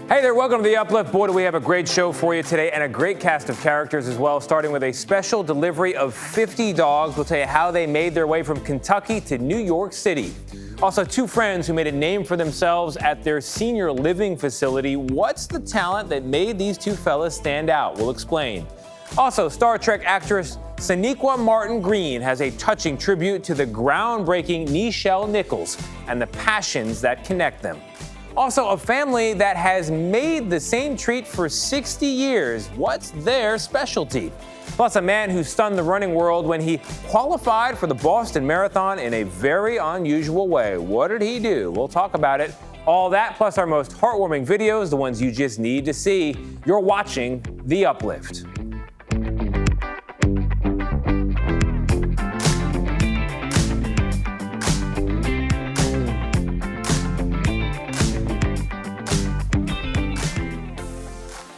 Hey there, welcome to the Uplift. Boy, do we have a great show for you today and a great cast of characters as well, starting with a special delivery of 50 dogs. We'll tell you how they made their way from Kentucky to New York City. Also, two friends who made a name for themselves at their senior living facility. What's the talent that made these two fellas stand out? We'll explain. Also, Star Trek actress Sonequa Martin-Green has a touching tribute to the groundbreaking Nichelle Nichols and the passions that connect them. Also, a family that has made the same treat for 60 years. What's their specialty? Plus, a man who stunned the running world when he qualified for the Boston Marathon in a very unusual way. What did he do? We'll talk about it. All that, plus our most heartwarming videos, the ones you just need to see. You're watching The Uplift.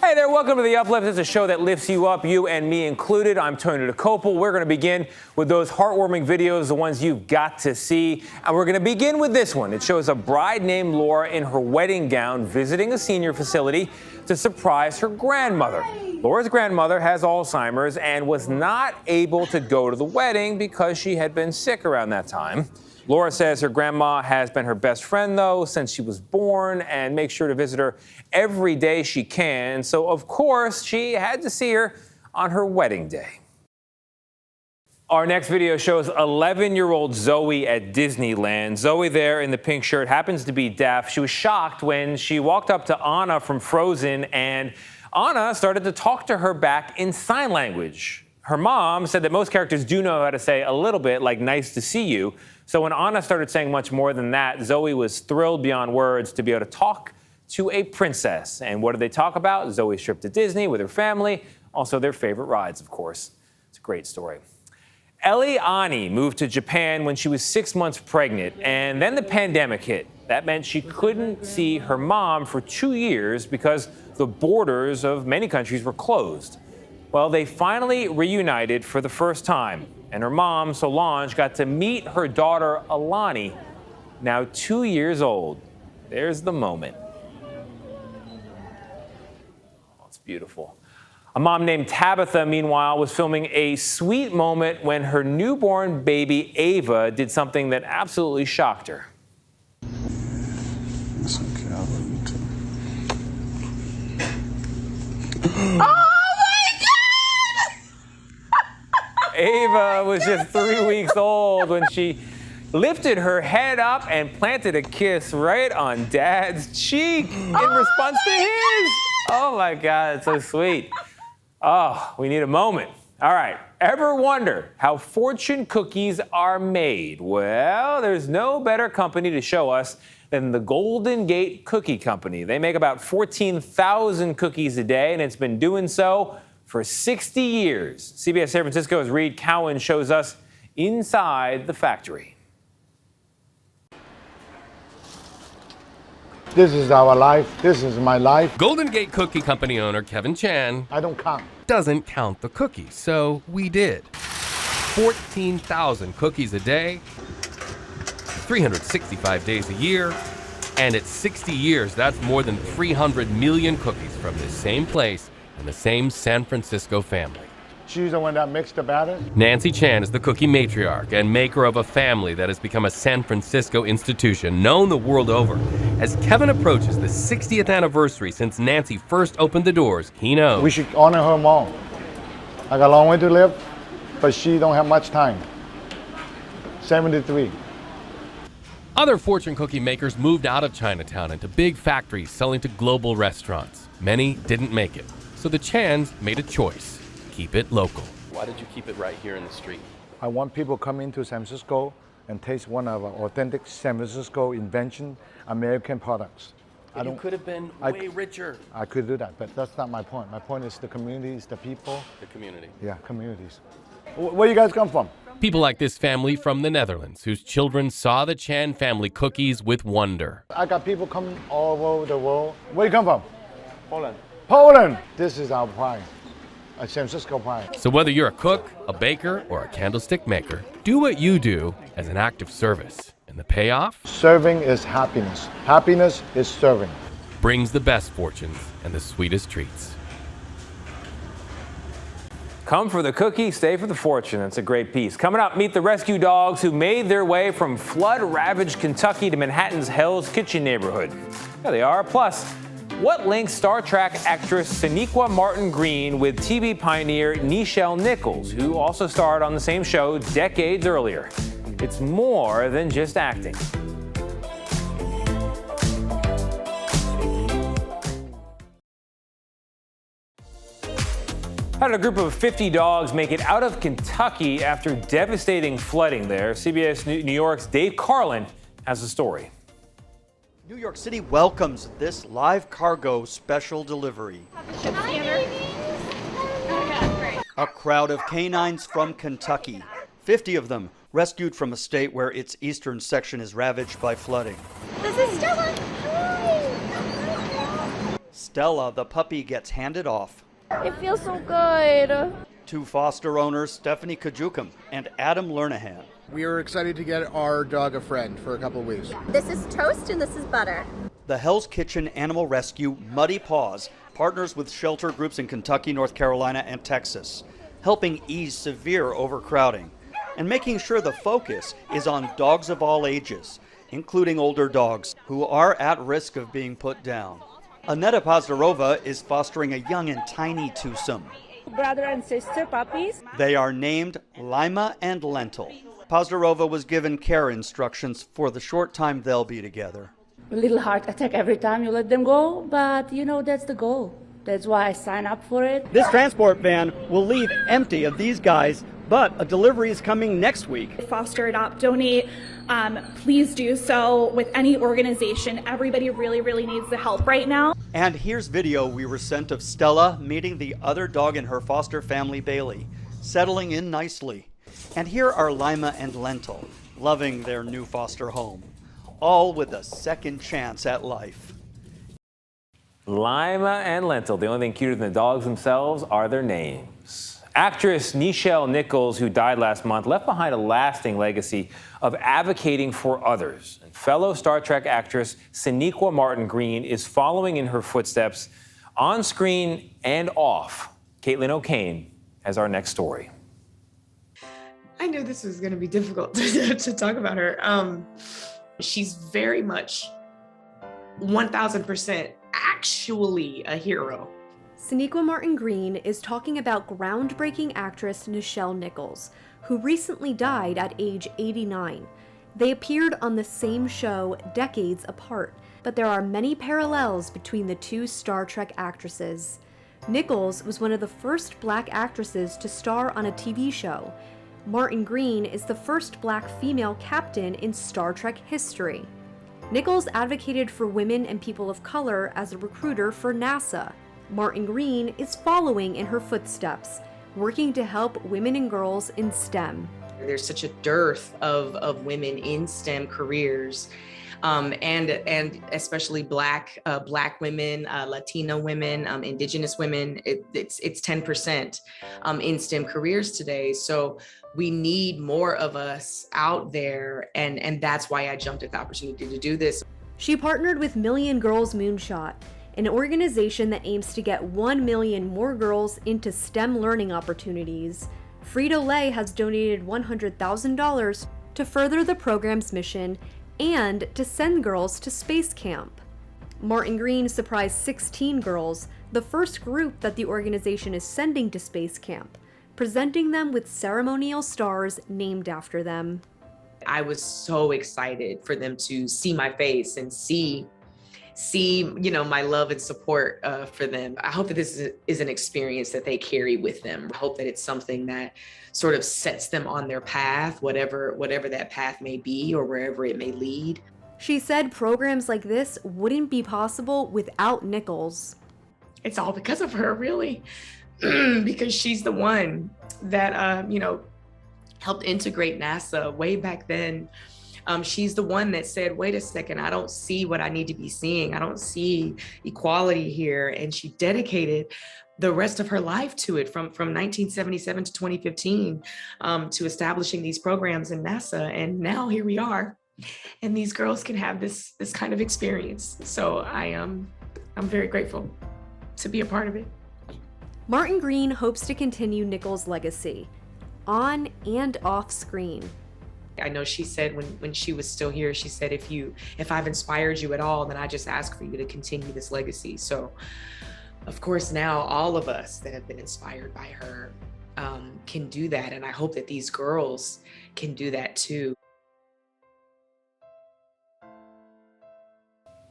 Hey there, welcome to The Uplift. It's a show that lifts you up, you and me included. I'm Tony DeCopel. We're going to begin with those heartwarming videos, the ones you've got to see. And we're going to begin with this one. It shows a bride named Laura in her wedding gown visiting a senior facility to surprise her grandmother. Laura's grandmother has Alzheimer's and was not able to go to the wedding because she had been sick around that time. Laura says her grandma has been her best friend, though, since she was born and makes sure to visit her every day she can. So, of course, she had to see her on her wedding day. Our next video shows 11-year-old Zoe at Disneyland. Zoe there in the pink shirt happens to be deaf. She was shocked when she walked up to Anna from Frozen, and Anna started to talk to her back in sign language. Her mom said that most characters do know how to say a little bit, like nice to see you. So when Anna started saying much more than that, Zoe was thrilled beyond words to be able to talk to a princess. And what did they talk about? Zoe's trip to Disney with her family, also their favorite rides, of course. It's a great story. Eliani moved to Japan when she was 6 months pregnant, and then the pandemic hit. That meant she couldn't see her mom for 2 years because the borders of many countries were closed. Well, they finally reunited for the first time, and her mom, Solange, got to meet her daughter, Alani, now 2 years old. There's the moment. Oh, it's beautiful. A mom named Tabitha, meanwhile, was filming a sweet moment when her newborn baby, Ava, did something that absolutely shocked her. Ava was just 3 weeks old when she lifted her head up and planted a kiss right on Dad's cheek in response to his. Oh my God, it's so sweet. Oh, we need a moment. All right, ever wonder how fortune cookies are made? Well, there's no better company to show us than the Golden Gate Cookie Company. They make about 14,000 cookies a day, and it's been doing so for 60 years. CBS San Francisco's Reed Cowan shows us inside the factory. This is our life. This is my life. Golden Gate Cookie Company owner Kevin Chan I don't count. doesn't count the cookies, so we did. 14,000 cookies a day, 365 days a year, and at 60 years, that's more than 300 million cookies from this same place and the same San Francisco family. She's the one that makes the batter. Nancy Chan is the cookie matriarch and maker of a family that has become a San Francisco institution known the world over. As Kevin approaches the 60th anniversary since Nancy first opened the doors, he knows We should honor her mom. I got a long way to live, but she don't have much time. 73. other fortune cookie makers moved out of Chinatown into big factories selling to global restaurants. Many didn't make it, so the Chans made a choice. Keep it local. Why did you keep it right here in the street? I want people to come into San Francisco and taste one of our authentic San Francisco invention, American products. You could have been way richer. I could do that, but that's not my point. My point is the communities, the people. The community. Yeah, communities. Where you guys come from? People like this family from the Netherlands, whose children saw the Chan family cookies with wonder. I got people coming all over the world. Where you come from? Poland. Poland! This is our pride. A San Francisco pride. So whether you're a cook, a baker, or a candlestick maker, do what you do as an act of service. And the payoff? Serving is happiness. Happiness is serving. brings the best fortunes and the sweetest treats. Come for the cookie, stay for the fortune. That's a great piece. Coming up, meet the rescue dogs who made their way from flood-ravaged Kentucky to Manhattan's Hell's Kitchen neighborhood. There they are. Plus, what links Star Trek actress Sonequa Martin-Green with TV pioneer Nichelle Nichols, who also starred on the same show decades earlier? It's more than just acting. How did a group of 50 dogs make it out of Kentucky after devastating flooding there? CBS New York's Dave Carlin has the story. New York City welcomes this live cargo special delivery. A crowd of canines from Kentucky, 50 of them rescued from a state where its eastern section is ravaged by flooding. This is Stella. Hi. Stella, the puppy, gets handed off It feels so good. to foster owners Stephanie Kajukum and Adam Lernahan. We are excited to get our dog a friend for a couple of weeks. This is Toast and this is Butter. The Hell's Kitchen Animal Rescue Muddy Paws partners with shelter groups in Kentucky, North Carolina, and Texas, helping ease severe overcrowding and making sure the focus is on dogs of all ages, including older dogs who are at risk of being put down. Aneta Pozdarova is fostering a young and tiny twosome. Brother and sister puppies. They are named Lima and Lentil. Pozdarova was given care instructions for the short time they'll be together. A little heart attack every time you let them go, but you know that's the goal. That's why I sign up for it. This transport van will leave empty of these guys, but a delivery is coming next week. Foster, adopt, donate. Please do so with any organization. Everybody really needs the help right now. And here's video we were sent of Stella meeting the other dog in her foster family, Bailey, settling in nicely. And here are Lima and Lentil, loving their new foster home, all with a second chance at life. Lima and Lentil. The only thing cuter than the dogs themselves are their names. Actress Nichelle Nichols, who died last month, left behind a lasting legacy of advocating for others. And fellow Star Trek actress Sonequa Martin-Green is following in her footsteps on screen and off. Caitlin O'Kane has our next story. I knew this was going to be difficult to talk about her. She's very much 1,000% actually a hero. Sonequa Martin-Green is talking about groundbreaking actress Nichelle Nichols, who recently died at age 89. They appeared on the same show decades apart, but there are many parallels between the two Star Trek actresses. Nichols was one of the first Black actresses to star on a TV show. Martin-Green is the first Black female captain in Star Trek history. Nichols advocated for women and people of color as a recruiter for NASA. Martin-Green is following in her footsteps, working to help women and girls in STEM. There's such a dearth of women in STEM careers, and especially Black women, Latino women, Indigenous women. It's 10% in STEM careers today. So we need more of us out there, and that's why I jumped at the opportunity to do this. She partnered with Million Girls Moonshot, an organization that aims to get 1 million more girls into STEM learning opportunities. Frito-Lay has donated $100,000 to further the program's mission and to send girls to space camp. Martin-Green surprised 16 girls, the first group that the organization is sending to space camp, presenting them with ceremonial stars named after them. I was so excited for them to see my face and see my love and support for them. I hope that this is an experience that they carry with them. I hope that it's something that sort of sets them on their path, whatever that path may be or wherever it may lead. She said programs like this wouldn't be possible without Nichols. It's all because of her, really, because she's the one that, helped integrate NASA way back then. She's the one that said, wait a second, I don't see what I need to be seeing. I don't see equality here. And she dedicated the rest of her life to it from 1977 to 2015 to establishing these programs in NASA. And now here we are. And these girls can have this kind of experience. So I I'm very grateful to be a part of it. Martin-Green hopes to continue Nichols' legacy, on and off screen. I know she said when she was still here, she said, if I've inspired you at all, then I just ask for you to continue this legacy. So, of course, now all of us that have been inspired by her can do that. And I hope that these girls can do that too.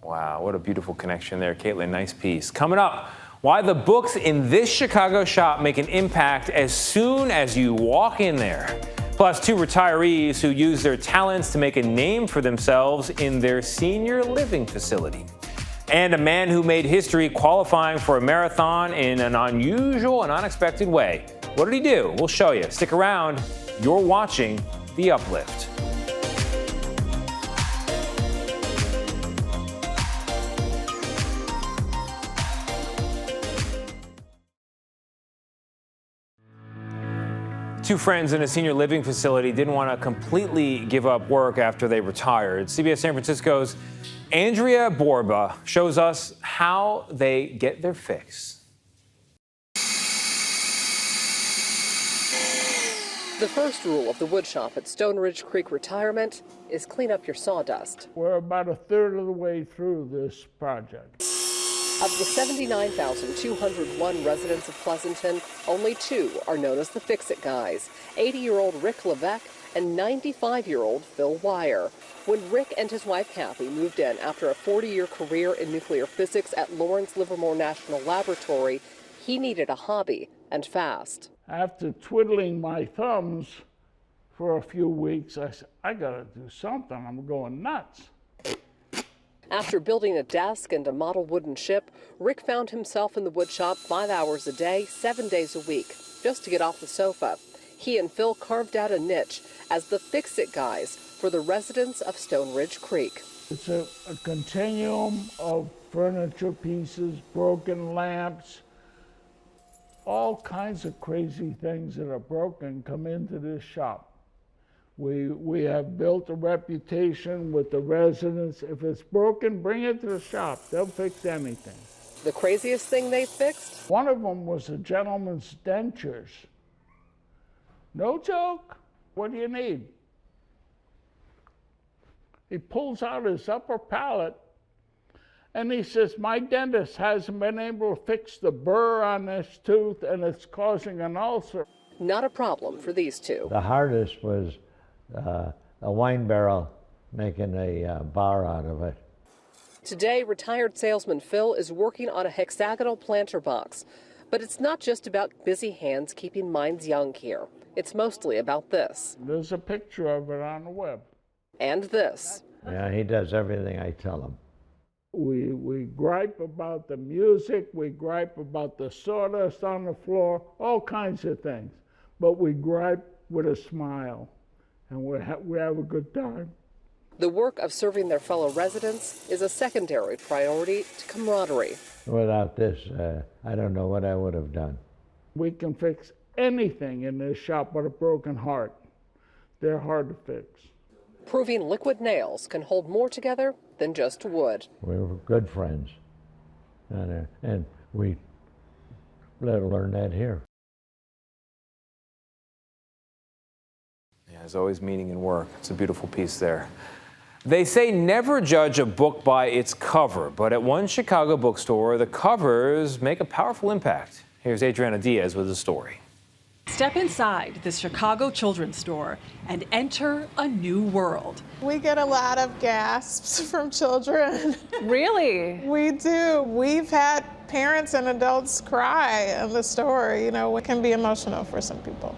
Wow, what a beautiful connection there, Caitlin. Nice piece. Coming up, why the books in this Chicago shop make an impact as soon as you walk in there. Plus, 2 retirees who use their talents to make a name for themselves in their senior living facility. And a man who made history qualifying for a marathon in an unusual and unexpected way. What did he do? We'll show you. Stick around. You're watching The Uplift. Two friends in a senior living facility didn't want to completely give up work after they retired. CBS San Francisco's Andrea Borba shows us how they get their fix. The first rule of the woodshop at Stone Ridge Creek Retirement is clean up your sawdust. We're about a third of the way through this project. Of the 79,201 residents of Pleasanton, only 2 are known as the Fix-It Guys, 80-year-old Rick Levesque and 95-year-old Phil Wire. When Rick and his wife Kathy moved in after a 40-year career in nuclear physics at Lawrence Livermore National Laboratory, he needed a hobby, and fast. After twiddling my thumbs for a few weeks, I said, I gotta do something, I'm going nuts. After building a desk and a model wooden ship, Rick found himself in the woodshop 5 hours a day, 7 days a week, just to get off the sofa. He and Phil carved out a niche as the Fix-It Guys for the residents of Stone Ridge Creek. It's a continuum of furniture pieces, broken lamps, all kinds of crazy things that are broken come into this shop. We have built a reputation with the residents. If it's broken, bring it to the shop. They'll fix anything. The craziest thing they fixed? One of them was a gentleman's dentures. No joke. What do you need? He pulls out his upper palate and he says, my dentist hasn't been able to fix the burr on this tooth and it's causing an ulcer. Not a problem for these 2. The hardest was a wine barrel, making a bar out of it. Today, retired salesman Phil is working on a hexagonal planter box. But it's not just about busy hands keeping minds young here. It's mostly about this. There's a picture of it on the web. And this. Yeah, he does everything I tell him. We gripe about the music, we gripe about the sawdust on the floor, all kinds of things. But we gripe with a smile, and we have a good time. The work of serving their fellow residents is a secondary priority to camaraderie. Without this, I don't know what I would have done. We can fix anything in this shop but a broken heart. They're hard to fix. Proving liquid nails can hold more together than just wood. We were good friends, and we learned that here. Yeah, there's always meaning in work. It's a beautiful piece there. They say never judge a book by its cover, but at one Chicago bookstore, the covers make a powerful impact. Here's Adriana Diaz with the story. Step inside this Chicago children's store and enter a new world. We get a lot of gasps from children. Really? We do. We've had parents and adults cry in the store. You know, it can be emotional for some people.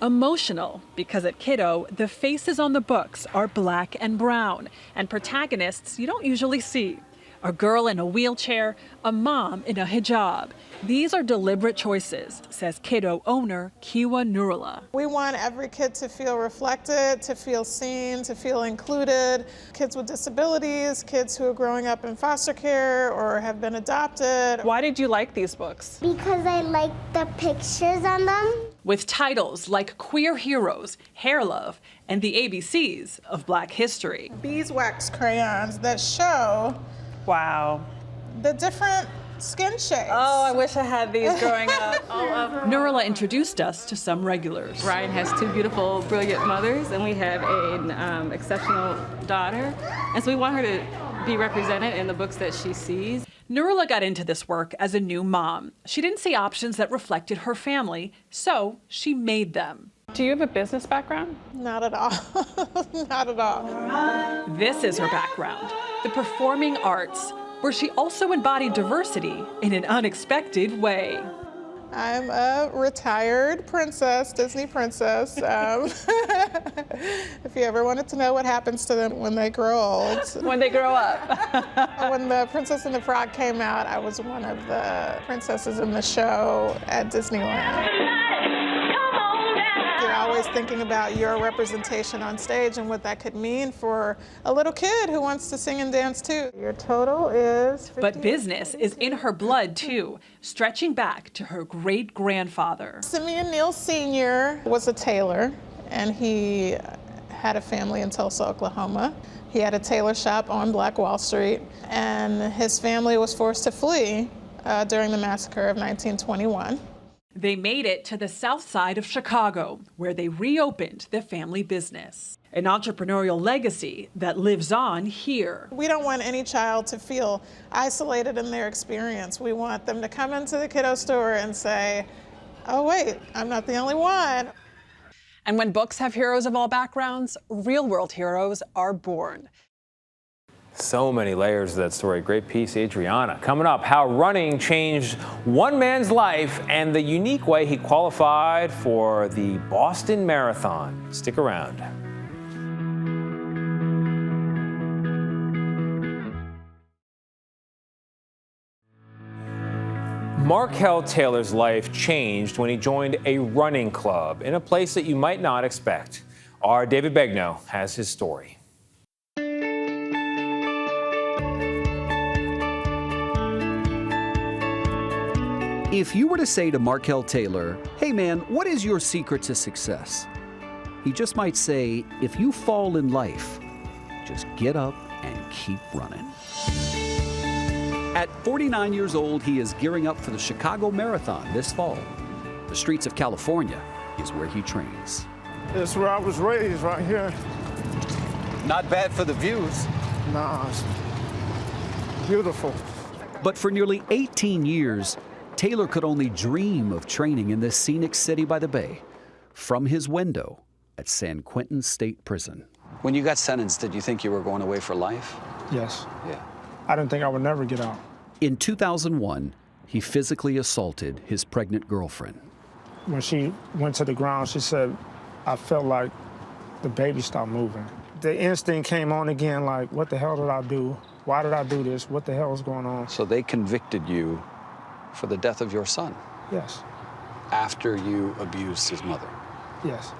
Emotional because at Kiddo, the faces on the books are black and brown, and protagonists you don't usually see. A girl in a wheelchair, a mom in a hijab. These are deliberate choices, says Kiddo owner Kiwa Nurula. We want every kid to feel reflected, to feel seen, to feel included. Kids with disabilities, kids who are growing up in foster care or have been adopted. Why did you like these books? Because I like the pictures on them. With titles like Queer Heroes, Hair Love, and the ABCs of Black history. Beeswax crayons that show wow. the different skin shades. Oh, I wish I had these growing up. Nurilla introduced us to some regulars. Ryan has two beautiful, brilliant mothers, and we have an exceptional daughter. And so we want her to be represented in the books that she sees. Nurilla got into this work as a new mom. She didn't see options that reflected her family, so she made them. Do you have a business background? Not at all. Not at all. This is her background, the performing arts, where she also embodied diversity in an unexpected way. I'm a retired princess, Disney princess. If you ever wanted to know what happens to them when they grow old. When they grow up. When The Princess and the Frog came out, I was one of the princesses in the show at Disneyland. You're always thinking about your representation on stage and what that could mean for a little kid who wants to sing and dance too. Your total is 50. But business is in her blood too, stretching back to her great-grandfather. Simeon Neal Sr. was a tailor, and he had a family in Tulsa, Oklahoma. He had a tailor shop on Black Wall Street, and his family was forced to flee during the massacre of 1921. They made it to the south side of Chicago, where they reopened the family business. An entrepreneurial legacy that lives on here. We don't want any child to feel isolated in their experience. We want them to come into the kiddo store and say, oh wait, I'm not the only one. And when books have heroes of all backgrounds, real-world heroes are born. So many layers to that story. Great piece, Adriana. Coming up, how running changed one man's life and the unique way he qualified for the Boston Marathon. Stick around. Markelle Taylor's life changed when he joined a running club in a place that you might not expect. Our David Begnaud has his story. If you were to say to Markelle Taylor, hey man, what is your secret to success? He just might say, if you fall in life, just get up and keep running. At 49 years old, he is gearing up for the Chicago Marathon this fall. The streets of California is where he trains. This is where I was raised, right here. Not bad for the views. Nah, it's beautiful. But for nearly 18 years, Taylor could only dream of training in this scenic city by the bay from his window at San Quentin State Prison. When you got sentenced, did you think you were going away for life? Yes. Yeah. I didn't think I would never get out. In 2001, he physically assaulted his pregnant girlfriend. When she went to the ground, she said, I felt like the baby stopped moving. The instinct came on again, like, what the hell did I do? Why did I do this? What the hell is going on? So they convicted you for the death of your son? Yes. After you abused his mother? Yes.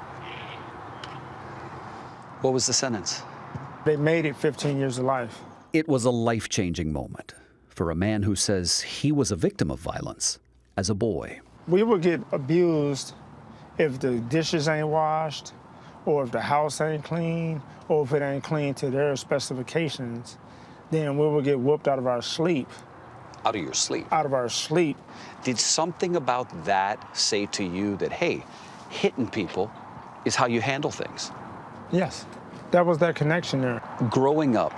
What was the sentence? They made it 15 years of life. It was a life-changing moment for a man who says he was a victim of violence as a boy. We would get abused if the dishes ain't washed, or if the house ain't clean, or if it ain't clean to their specifications. Then we would get whooped out of our sleep. Out of your sleep? Out of our sleep. Did something about that say to you that, hey, hitting people is how you handle things? Yes, that was that connection there. Growing up,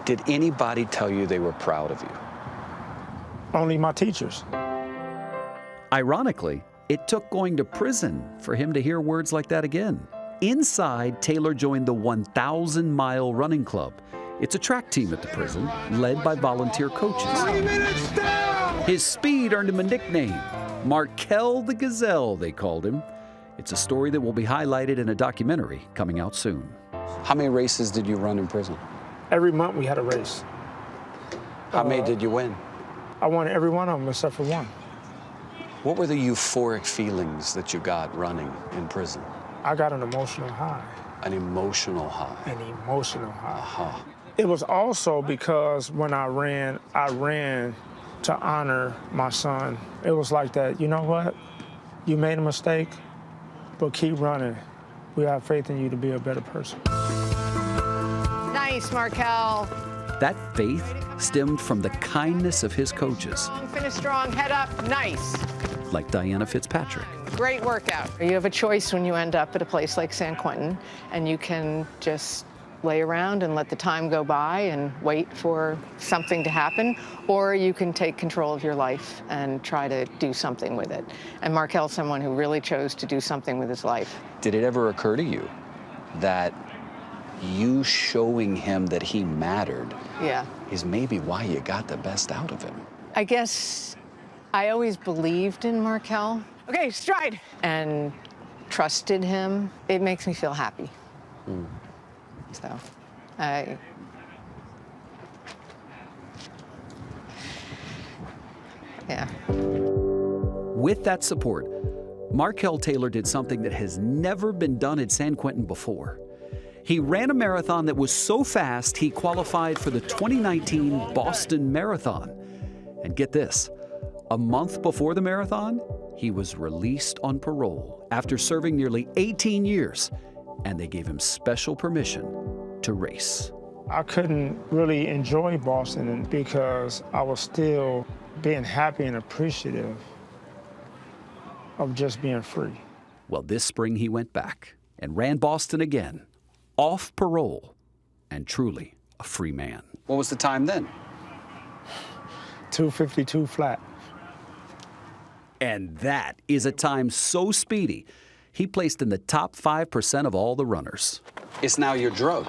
did anybody tell you they were proud of you? Only my teachers. Ironically, it took going to prison for him to hear words like that again. Inside, Taylor joined the 1,000-mile running club. It's a track team at the prison, led by volunteer coaches. 3 minutes down! His speed earned him a nickname, Markelle the Gazelle, they called him. It's a story that will be highlighted in a documentary coming out soon. How many races did you run in prison? Every month we had a race. How many did you win? I won every one of them except for one. What were the euphoric feelings that you got running in prison? I got an emotional high. An emotional high? An emotional high. Uh-huh. It was also because when I ran to honor my son. It was like that, you know what? You made a mistake, but keep running. We have faith in you to be a better person. Nice, Markelle. That faith stemmed from the kindness of his coaches, Finish strong, head up, nice. like Diana Fitzpatrick. Great workout. You have a choice when you end up at a place like San Quentin, and you can just lay around and let the time go by and wait for something to happen, or you can take control of your life and try to do something with it. And Markelle's someone who really chose to do something with his life. Did it ever occur to you that you showing him that he mattered is maybe why you got the best out of him? I guess I always believed in Markelle. Okay, stride. And trusted him. It makes me feel happy. So, yeah. With that support, Markelle Taylor did something that has never been done at San Quentin before. He ran a marathon that was so fast he qualified for the 2019 Boston Marathon. And get this, a month before the marathon, he was released on parole after serving nearly 18 years, and they gave him special permission to race. I couldn't really enjoy Boston because I was still being happy and appreciative of just being free. Well, this spring he went back and ran Boston again, off parole, and truly a free man. What was the time then? 2:52 flat. And that is a time so speedy, he placed in the top 5% of all the runners. It's now your drug.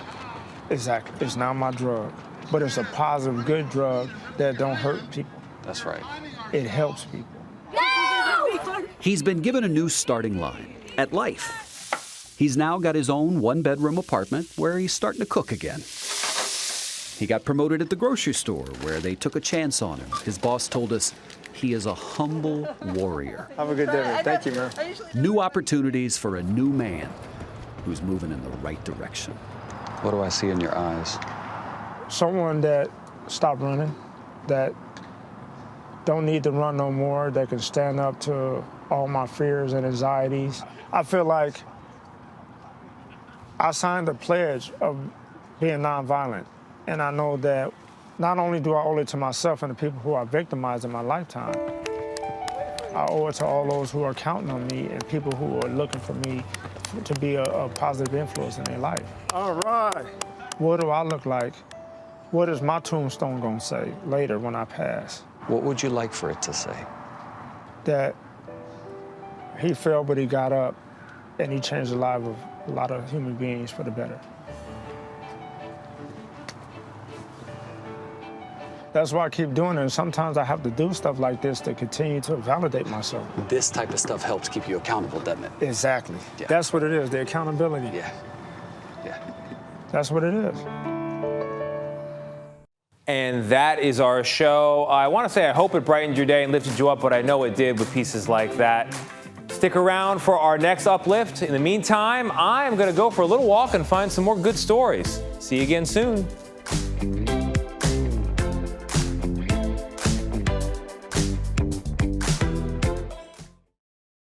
Exactly. It's now my drug. But it's a positive, good drug that don't hurt people. That's right. It helps people. He's been given a new starting line at Life. He's now got his own one-bedroom apartment where he's starting to cook again. He got promoted at the grocery store where they took a chance on him. His boss told us he is a humble warrior. Have a good day. Thank you, man. New opportunities for a new man who's moving in the right direction. What do I see in your eyes? Someone that stopped running, that don't need to run no more, that can stand up to all my fears and anxieties. I feel like I signed a pledge of being nonviolent, and I know that not only do I owe it to myself and the people who are victimized in my lifetime, I owe it to all those who are counting on me and people who are looking for me to be a positive influence in their life. All right. What do I look like? What is my tombstone gonna say later when I pass? What would you like for it to say? That he fell, but he got up, and he changed the life of a lot of human beings for the better. That's why I keep doing it, and sometimes I have to do stuff like this to continue to validate myself. This type of stuff helps keep you accountable, doesn't it? Exactly. Yeah. That's what it is, the accountability. Yeah. Yeah. That's what it is. And that is our show. I want to say I hope it brightened your day and lifted you up, but I know it did with pieces like that. Stick around for our next Uplift. In the meantime, I'm going to go for a little walk and find some more good stories. See you again soon.